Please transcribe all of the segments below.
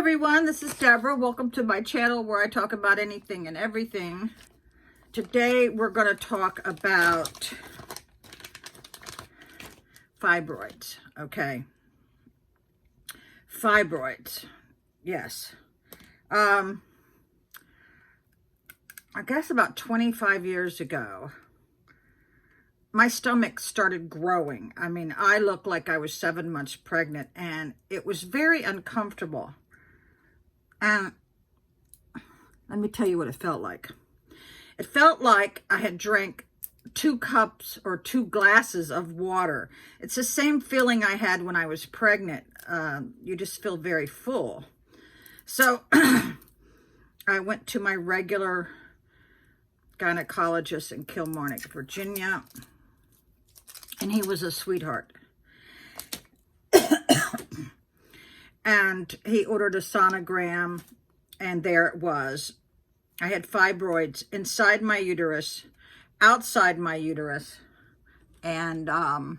everyone, this is Deborah. Welcome to my channel where I talk about anything and everything. Today we're going to talk about fibroids, okay? Fibroids, yes. I guess about 25 years ago, my stomach started growing. I mean, I looked like I was 7 months pregnant, and it was very uncomfortable. And let me tell you what it felt like. It felt like I had drank 2 cups or 2 glasses of water. It's the same feeling I had when I was pregnant. You just feel very full. So I went to my regular gynecologist in Kilmarnock, Virginia, and he was a sweetheart. And he ordered a sonogram, and there it was. I had fibroids inside my uterus, outside my uterus, and I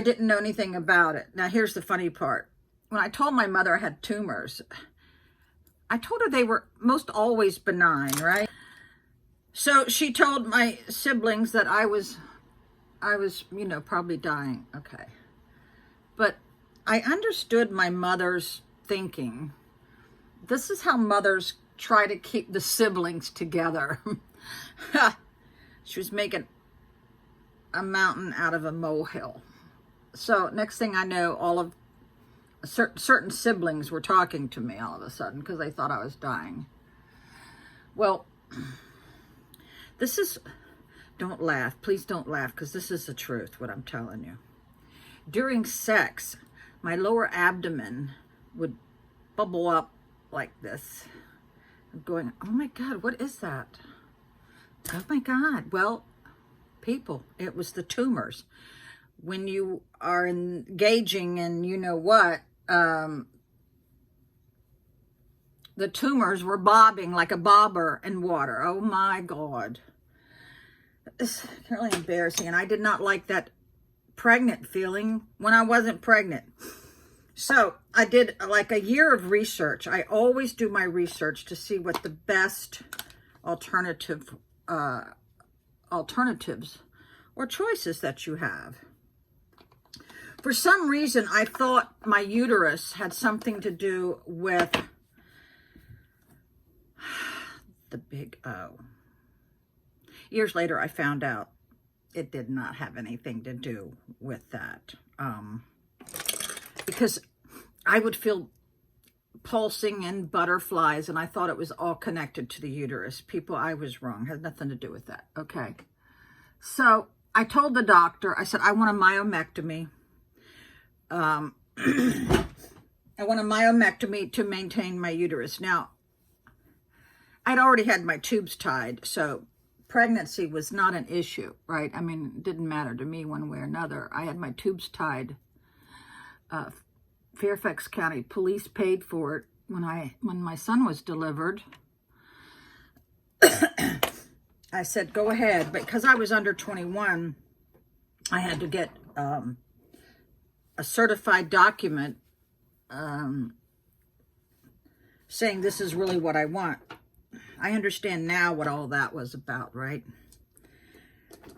didn't know anything about it. Now, here's the funny part. When I told my mother I had tumors, I told her they were most always benign, right? So she told my siblings that I was, probably dying. Okay. But I understood my mother's thinking. This is how mothers try to keep the siblings together. She was making a mountain out of a molehill. So next thing I know, all of certain siblings were talking to me all of a sudden because they thought I was dying. Well, this is, don't laugh. Please don't laugh, because this is the truth, what I'm telling you. During sex, my lower abdomen would bubble up like this. I'm going, oh my God, what is that? Oh my God. Well, people, it was the tumors. When you are engaging in you know what, the tumors were bobbing like a bobber in water. Oh my God. It's really embarrassing. And I did not like that pregnant feeling when I wasn't pregnant. So I did like a year of research. I always do my research to see what the best alternatives or choices that you have. For some reason, I thought my uterus had something to do with the big O. Years later, I found out it did not have anything to do with that. Because I would feel pulsing and butterflies, and I thought it was all connected to the uterus. People, I was wrong. It had nothing to do with that. Okay. So I told the doctor, I said, I want a myomectomy. I want a myomectomy to maintain my uterus. Now, I'd already had my tubes tied, so pregnancy was not an issue, right? I mean, it didn't matter to me one way or another. I had my tubes tied. Fairfax County Police paid for it when my son was delivered. I said, go ahead. But because I was under 21, I had to get a certified document saying this is really what I want. I understand now what all that was about, right?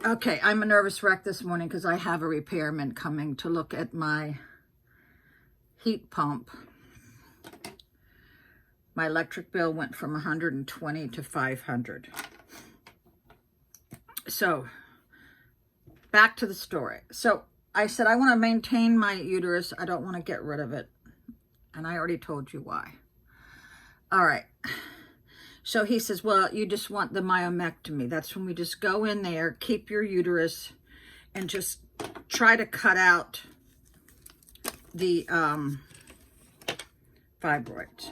Okay, I'm a nervous wreck this morning because I have a repairman coming to look at my heat pump. My electric bill went from 120 to 500. So, back to the story. So, I said, I want to maintain my uterus. I don't want to get rid of it. And I already told you why. All right. So he says, well, you just want the myomectomy. That's when we just go in there, keep your uterus, and just try to cut out the fibroids.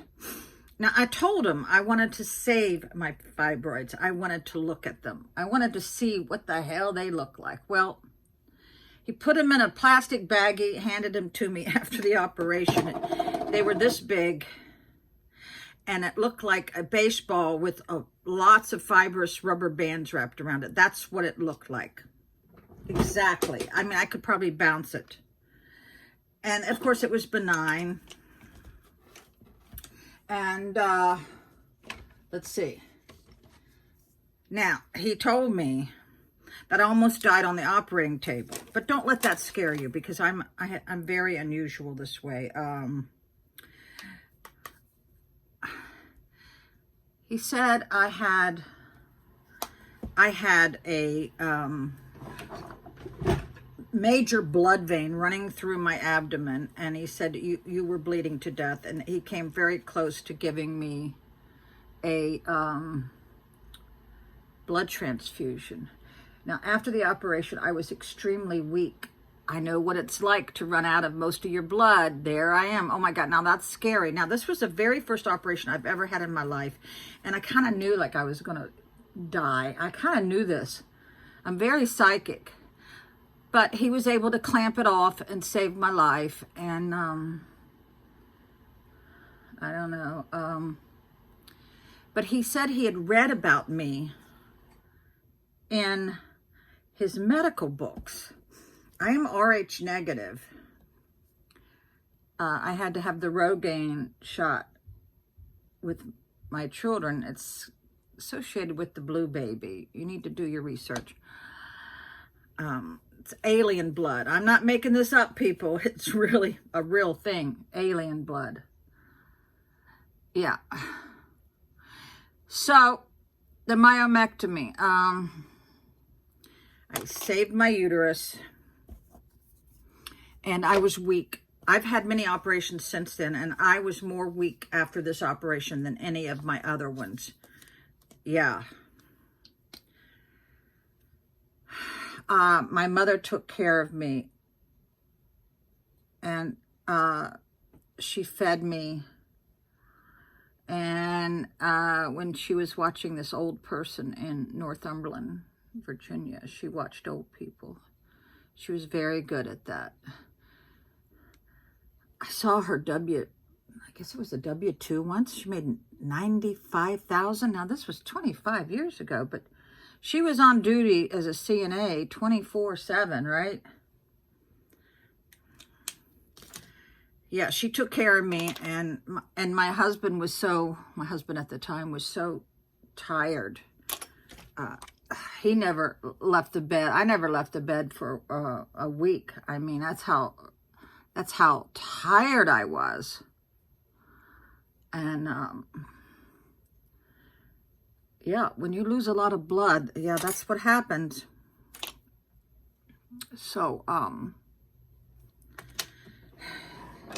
Now, I told him I wanted to save my fibroids. I wanted to look at them. I wanted to see what the hell they look like. Well, he put them in a plastic baggie, handed them to me after the operation. They were this big, and it looked like a baseball with lots of fibrous rubber bands wrapped around it. That's what it looked like. Exactly. I mean, I could probably bounce it. And, of course, it was benign. And let's see. Now, he told me that I almost died on the operating table. But don't let that scare you, because I'm very unusual this way. He said I had a major blood vein running through my abdomen, and he said you were bleeding to death, and he came very close to giving me a blood transfusion. Now, after the operation, I was extremely weak. I know what it's like to run out of most of your blood. There I am. Oh my God, now that's scary. Now, this was the very first operation I've ever had in my life, and I kind of knew like I was gonna die. I kind of knew this. I'm very psychic. But he was able to clamp it off and save my life. And I don't know. But he said he had read about me in his medical books. I am Rh negative. I had to have the Rogaine shot with my children. It's associated with the blue baby. You need to do your research. It's alien blood. I'm not making this up, people. It's really a real thing. Alien blood. Yeah. So, the myomectomy. I saved my uterus. And I was weak. I've had many operations since then, and I was more weak after this operation than any of my other ones. Yeah. My mother took care of me, and she fed me. And when she was watching this old person in Northumberland, Virginia, she watched old people. She was very good at that. I saw her I guess it was a W-2 once. She made $95,000. Now, this was 25 years ago, but she was on duty as a CNA 24/7, right? Yeah, she took care of me, and my husband at the time was so tired. He never left the bed. I never left the bed for a week. I mean, that's how tired I was. And yeah, when you lose a lot of blood, yeah, that's what happens. So,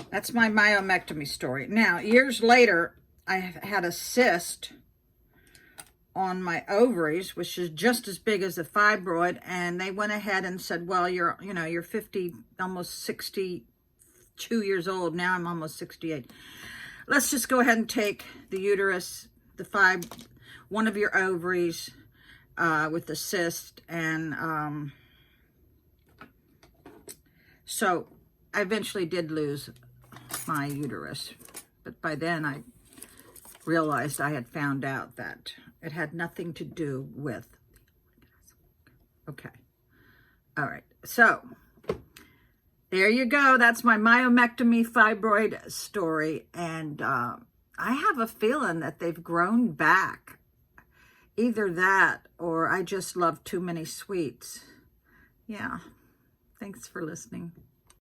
that's my myomectomy story. Now, years later, I had a cyst on my ovaries, which is just as big as a fibroid, and they went ahead and said, well, you're 50, almost 62 years old. Now I'm almost 68. Let's just go ahead and take the uterus, one of your ovaries with the cyst, and so I eventually did lose my uterus, but by then I realized I had found out that it had nothing to do with, okay, all right, so there you go. That's my myomectomy fibroid story, and I have a feeling that they've grown back. Either that, or I just love too many sweets. Yeah, thanks for listening.